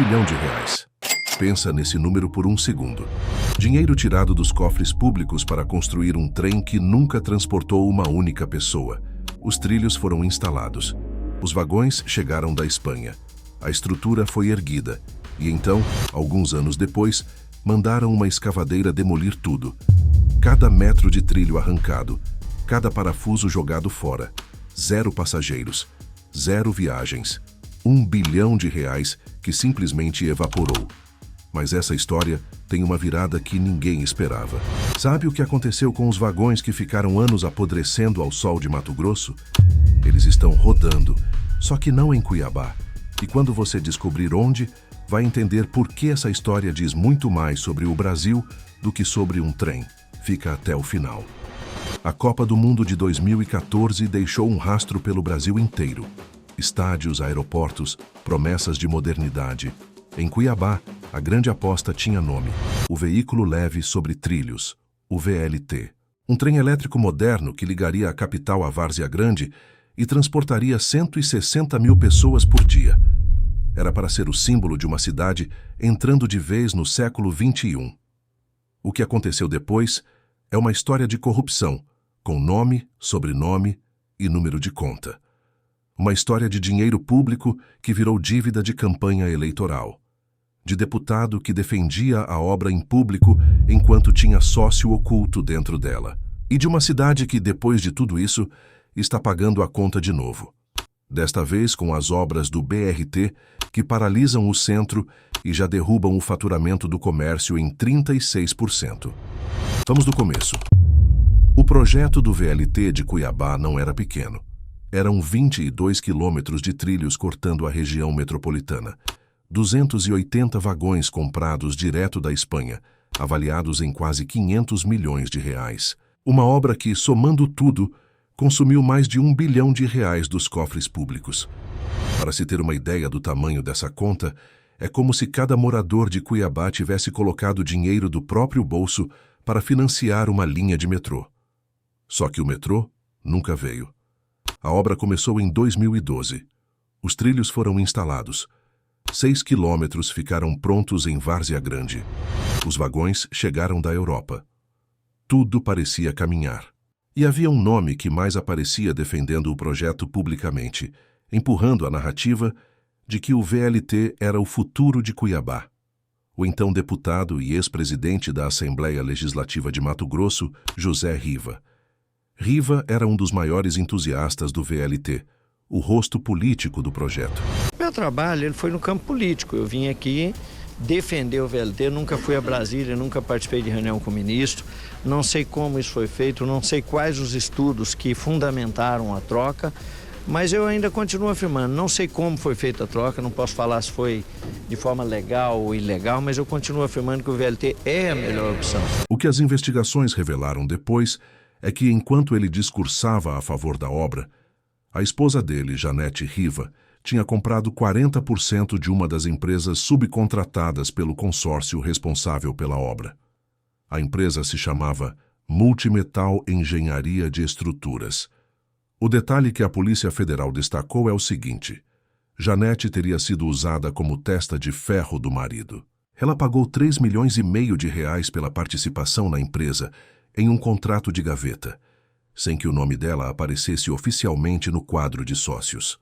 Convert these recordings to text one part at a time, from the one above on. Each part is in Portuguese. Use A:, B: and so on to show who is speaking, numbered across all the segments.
A: bilhão de reais. Pensa nesse número por um segundo. Dinheiro tirado dos cofres públicos para construir um trem que nunca transportou uma única pessoa. Os trilhos foram instalados. Os vagões chegaram da Espanha. A estrutura foi erguida. E então, alguns anos depois, mandaram uma escavadeira demolir tudo. Cada metro de trilho arrancado, cada parafuso jogado fora. 0 passageiros, 0 viagens. 1 bilhão de reais que simplesmente evaporou. Mas essa história tem uma virada que ninguém esperava. Sabe o que aconteceu com os vagões que ficaram anos apodrecendo ao sol de Mato Grosso? Eles estão rodando, só que não em Cuiabá. E quando você descobrir onde, vai entender por que essa história diz muito mais sobre o Brasil do que sobre um trem. Fica até o final. A Copa do Mundo de 2014 deixou um rastro pelo Brasil inteiro. Estádios, aeroportos, promessas de modernidade. Em Cuiabá, a grande aposta tinha nome: o Veículo Leve sobre Trilhos, o VLT. Um trem elétrico moderno que ligaria a capital à Várzea Grande e transportaria 160 mil pessoas por dia. Era para ser o símbolo de uma cidade entrando de vez no século XXI. O que aconteceu depois é uma história de corrupção, com nome, sobrenome e número de conta. Uma história de dinheiro público que virou dívida de campanha eleitoral. De deputado que defendia a obra em público enquanto tinha sócio oculto dentro dela. E de uma cidade que, depois de tudo isso, está pagando a conta de novo. Desta vez com as obras do BRT, que paralisam o centro e já derrubam o faturamento do comércio em 36%. Vamos do começo. O projeto do VLT de Cuiabá não era pequeno. Eram 22 quilômetros de trilhos cortando a região metropolitana. 280 vagões comprados direto da Espanha, avaliados em quase 500 milhões de reais. Uma obra que, somando tudo, consumiu mais de 1 bilhão de reais dos cofres públicos. Para se ter uma ideia do tamanho dessa conta, é como se cada morador de Cuiabá tivesse colocado dinheiro do próprio bolso para financiar uma linha de metrô. Só que o metrô nunca veio. A obra começou em 2012. Os trilhos foram instalados. 6 quilômetros ficaram prontos em Várzea Grande. Os vagões chegaram da Europa. Tudo parecia caminhar. E havia um nome que mais aparecia defendendo o projeto publicamente, empurrando a narrativa de que o VLT era o futuro de Cuiabá. O então deputado e ex-presidente da Assembleia Legislativa de Mato Grosso, José Riva. Riva era um dos maiores entusiastas do VLT, o rosto político do projeto.
B: Meu trabalho ele foi no campo político. Eu vim aqui defender o VLT, nunca fui a Brasília, nunca participei de reunião com o ministro, não sei como isso foi feito, não sei quais os estudos que fundamentaram a troca, mas eu ainda continuo afirmando, não sei como foi feita a troca, não posso falar se foi de forma legal ou ilegal, mas eu continuo afirmando que o VLT é a melhor opção.
A: O que as investigações revelaram depois é que, enquanto ele discursava a favor da obra, a esposa dele, Janete Riva, tinha comprado 40% de uma das empresas subcontratadas pelo consórcio responsável pela obra. A empresa se chamava Multimetal Engenharia de Estruturas. O detalhe que a Polícia Federal destacou é o seguinte: Janete teria sido usada como testa de ferro do marido. Ela pagou 3,5 milhões de reais pela participação na empresa em um contrato de gaveta, sem que o nome dela aparecesse oficialmente no quadro de sócios.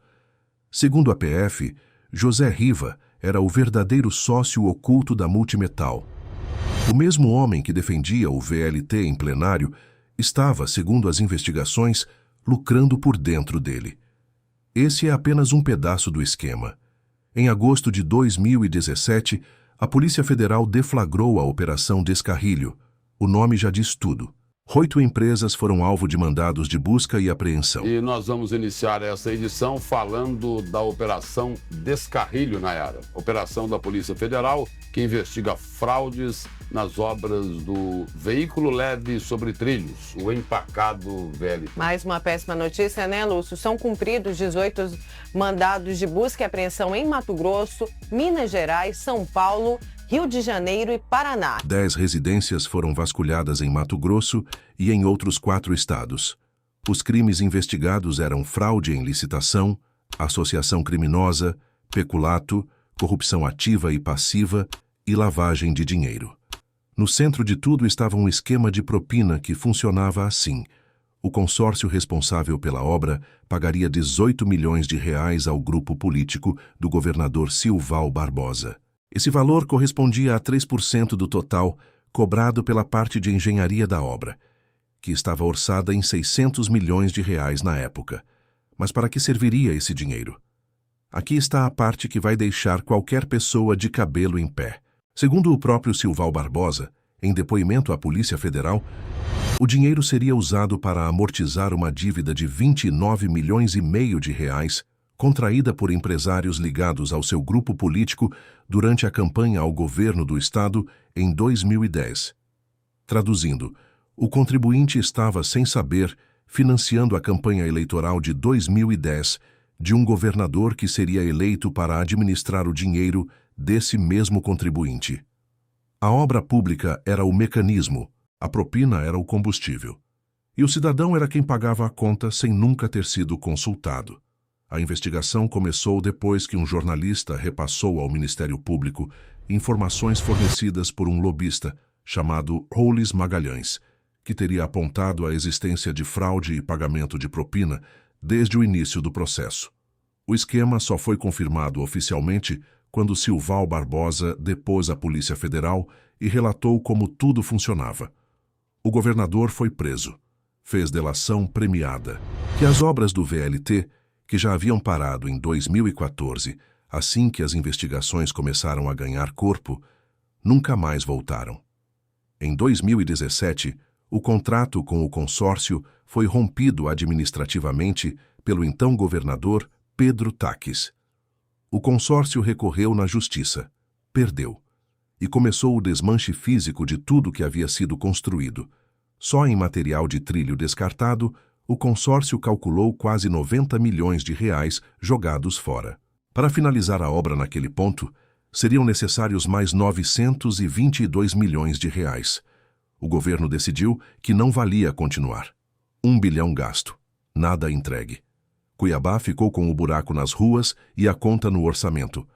A: Segundo a PF, José Riva era o verdadeiro sócio oculto da Multimetal. O mesmo homem que defendia o VLT em plenário estava, segundo as investigações, lucrando por dentro dele. Esse é apenas um pedaço do esquema. Em agosto de 2017, a Polícia Federal deflagrou a Operação Descarrilho. O nome já diz tudo. 8 empresas foram alvo de mandados de busca e apreensão.
C: E nós vamos iniciar essa edição falando da Operação Descarrilho, Nayara. Operação da Polícia Federal que investiga fraudes nas obras do Veículo Leve sobre Trilhos, o empacado VLT.
D: Mais uma péssima notícia, né, Lúcio? São cumpridos 18 mandados de busca e apreensão em Mato Grosso, Minas Gerais, São Paulo, Rio de Janeiro e Paraná.
A: 10 residências foram vasculhadas em Mato Grosso e em outros 4 estados. Os crimes investigados eram fraude em licitação, associação criminosa, peculato, corrupção ativa e passiva e lavagem de dinheiro. No centro de tudo estava um esquema de propina que funcionava assim. O consórcio responsável pela obra pagaria 18 milhões de reais ao grupo político do governador Silval Barbosa. Esse valor correspondia a 3% do total cobrado pela parte de engenharia da obra, que estava orçada em 600 milhões de reais na época. Mas para que serviria esse dinheiro? Aqui está a parte que vai deixar qualquer pessoa de cabelo em pé. Segundo o próprio Silval Barbosa, em depoimento à Polícia Federal, o dinheiro seria usado para amortizar uma dívida de 29 milhões e meio de reais contraída por empresários ligados ao seu grupo político durante a campanha ao governo do estado em 2010. Traduzindo, o contribuinte estava, sem saber, financiando a campanha eleitoral de 2010 de um governador que seria eleito para administrar o dinheiro desse mesmo contribuinte. A obra pública era o mecanismo, a propina era o combustível. E o cidadão era quem pagava a conta sem nunca ter sido consultado. A investigação começou depois que um jornalista repassou ao Ministério Público informações fornecidas por um lobista chamado Rolis Magalhães, que teria apontado a existência de fraude e pagamento de propina desde o início do processo. O esquema só foi confirmado oficialmente quando Silval Barbosa depôs à Polícia Federal e relatou como tudo funcionava. O governador foi preso. Fez delação premiada. Que as obras do VLT, que já haviam parado em 2014, assim que as investigações começaram a ganhar corpo, nunca mais voltaram. Em 2017, o contrato com o consórcio foi rompido administrativamente pelo então governador Pedro Taques. O consórcio recorreu na justiça, perdeu, e começou o desmanche físico de tudo que havia sido construído. Só em material de trilho descartado, o consórcio calculou quase 90 milhões de reais jogados fora. Para finalizar a obra naquele ponto, seriam necessários mais 922 milhões de reais. O governo decidiu que não valia continuar. 1 bilhão gasto, nada entregue. Cuiabá ficou com o buraco nas ruas e a conta no orçamento.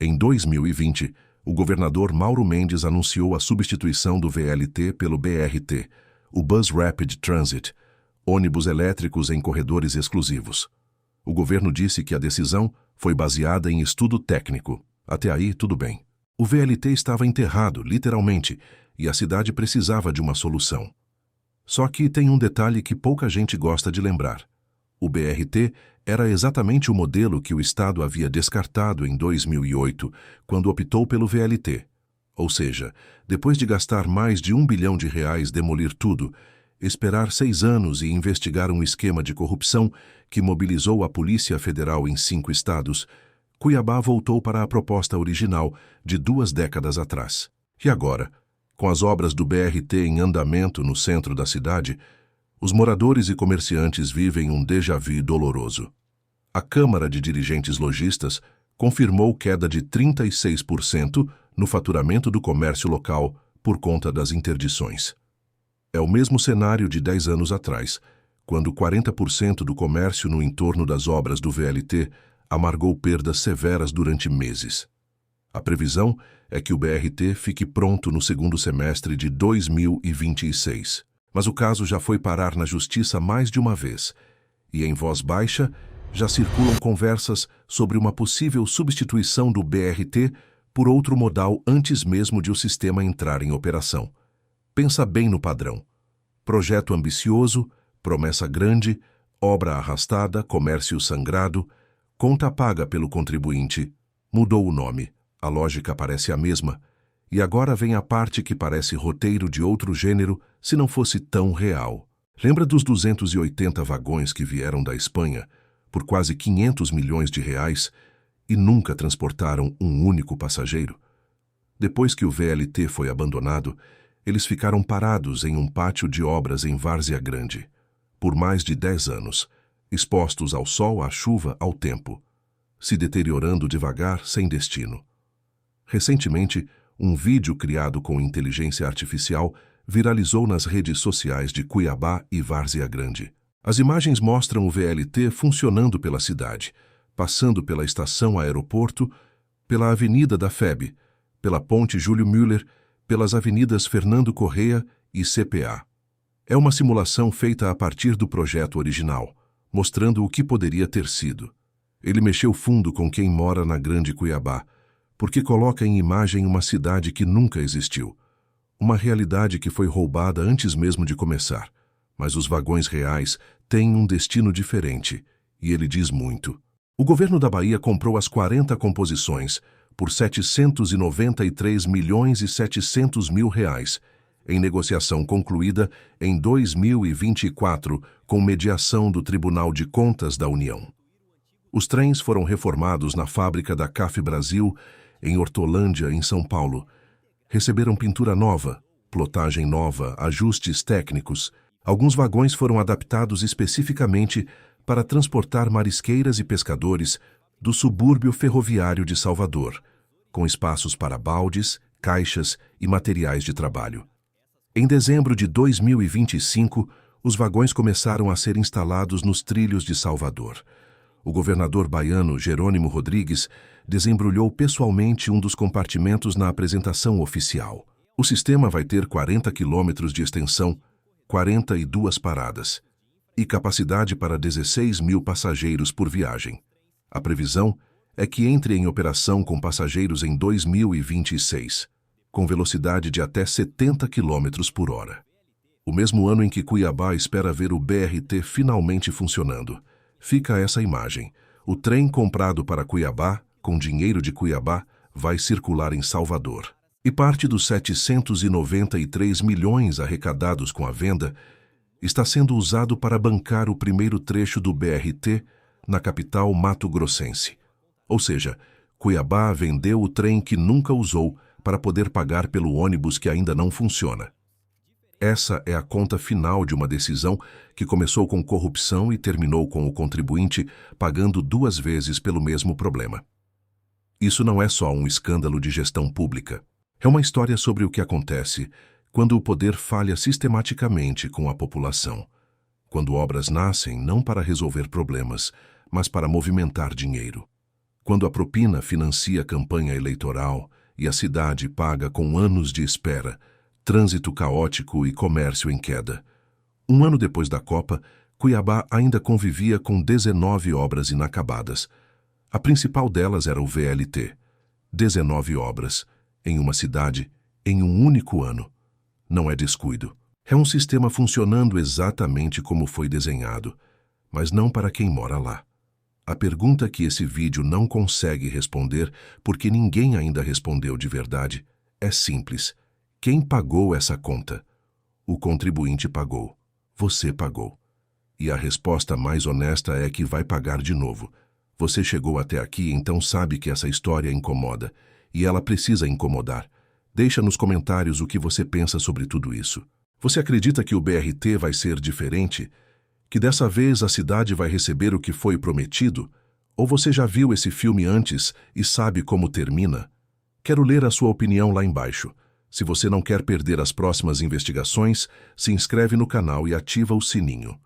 A: Em 2020, o governador Mauro Mendes anunciou a substituição do VLT pelo BRT, o Bus Rapid Transit, ônibus elétricos em corredores exclusivos. O governo disse que a decisão foi baseada em estudo técnico. Até aí, tudo bem. O VLT estava enterrado, literalmente, e a cidade precisava de uma solução. Só que tem um detalhe que pouca gente gosta de lembrar. O BRT era exatamente o modelo que o Estado havia descartado em 2008, quando optou pelo VLT. Ou seja, depois de gastar mais de 1 bilhão de reais demolir tudo, esperar 6 anos e investigar um esquema de corrupção que mobilizou a Polícia Federal em 5 estados, Cuiabá voltou para a proposta original de 2 décadas atrás. E agora, com as obras do BRT em andamento no centro da cidade, os moradores e comerciantes vivem um déjà-vu doloroso. A Câmara de Dirigentes Lojistas confirmou queda de 36% no faturamento do comércio local por conta das interdições. É o mesmo cenário de 10 anos atrás, quando 40% do comércio no entorno das obras do VLT amargou perdas severas durante meses. A previsão é que o BRT fique pronto no segundo semestre de 2026. Mas o caso já foi parar na justiça mais de uma vez, e em voz baixa já circulam conversas sobre uma possível substituição do BRT por outro modal antes mesmo de o sistema entrar em operação. Pensa bem no padrão. Projeto ambicioso, promessa grande, obra arrastada, comércio sangrado, conta paga pelo contribuinte. Mudou o nome, a lógica parece a mesma, e agora vem a parte que parece roteiro de outro gênero se não fosse tão real. Lembra dos 280 vagões que vieram da Espanha por quase 500 milhões de reais e nunca transportaram um único passageiro? Depois que o VLT foi abandonado, eles ficaram parados em um pátio de obras em Várzea Grande, por mais de 10 anos, expostos ao sol, à chuva, ao tempo, se deteriorando devagar, sem destino. Recentemente, um vídeo criado com inteligência artificial viralizou nas redes sociais de Cuiabá e Várzea Grande. As imagens mostram o VLT funcionando pela cidade, passando pela estação aeroporto, pela Avenida da FEB, pela Ponte Júlio Müller, pelas avenidas Fernando Correia e CPA. É uma simulação feita a partir do projeto original, mostrando o que poderia ter sido. Ele mexeu fundo com quem mora na Grande Cuiabá, porque coloca em imagem uma cidade que nunca existiu. Uma realidade que foi roubada antes mesmo de começar. Mas os vagões reais têm um destino diferente, e ele diz muito. O governo da Bahia comprou as 40 composições por R$ 793.700.000, em negociação concluída em 2024 com mediação do Tribunal de Contas da União. Os trens foram reformados na fábrica da CAF Brasil, em Hortolândia, em São Paulo. Receberam pintura nova, plotagem nova, ajustes técnicos. Alguns vagões foram adaptados especificamente para transportar marisqueiras e pescadores do subúrbio ferroviário de Salvador, com espaços para baldes, caixas e materiais de trabalho. Em dezembro de 2025, os vagões começaram a ser instalados nos trilhos de Salvador. O governador baiano Jerônimo Rodrigues desembrulhou pessoalmente um dos compartimentos na apresentação oficial. O sistema vai ter 40 quilômetros de extensão, 42 paradas e capacidade para 16.000 passageiros por viagem. A previsão é que entre em operação com passageiros em 2026, com velocidade de até 70 km por hora. O mesmo ano em que Cuiabá espera ver o BRT finalmente funcionando. Fica essa imagem. O trem comprado para Cuiabá, com dinheiro de Cuiabá, vai circular em Salvador. E parte dos 793 milhões arrecadados com a venda está sendo usado para bancar o primeiro trecho do BRT na capital mato-grossense. Ou seja, Cuiabá vendeu o trem que nunca usou para poder pagar pelo ônibus que ainda não funciona. Essa é a conta final de uma decisão que começou com corrupção e terminou com o contribuinte pagando 2 vezes pelo mesmo problema. Isso não é só um escândalo de gestão pública. É uma história sobre o que acontece quando o poder falha sistematicamente com a população. Quando obras nascem não para resolver problemas, mas para movimentar dinheiro. Quando a propina financia campanha eleitoral e a cidade paga com anos de espera, trânsito caótico e comércio em queda. 1 ano depois da Copa, Cuiabá ainda convivia com 19 obras inacabadas. A principal delas era o VLT. 19 obras, em uma cidade, em um único ano. Não é descuido. É um sistema funcionando exatamente como foi desenhado, mas não para quem mora lá. A pergunta que esse vídeo não consegue responder, porque ninguém ainda respondeu de verdade, é simples. Quem pagou essa conta? O contribuinte pagou. Você pagou. E a resposta mais honesta é que vai pagar de novo. Você chegou até aqui, então sabe que essa história incomoda. E ela precisa incomodar. Deixa nos comentários o que você pensa sobre tudo isso. Você acredita que o BRT vai ser diferente? Que dessa vez a cidade vai receber o que foi prometido? Ou você já viu esse filme antes e sabe como termina? Quero ler a sua opinião lá embaixo. Se você não quer perder as próximas investigações, se inscreve no canal e ativa o sininho.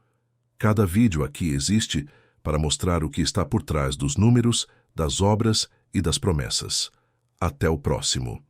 A: Cada vídeo aqui existe para mostrar o que está por trás dos números, das obras e das promessas. Até o próximo.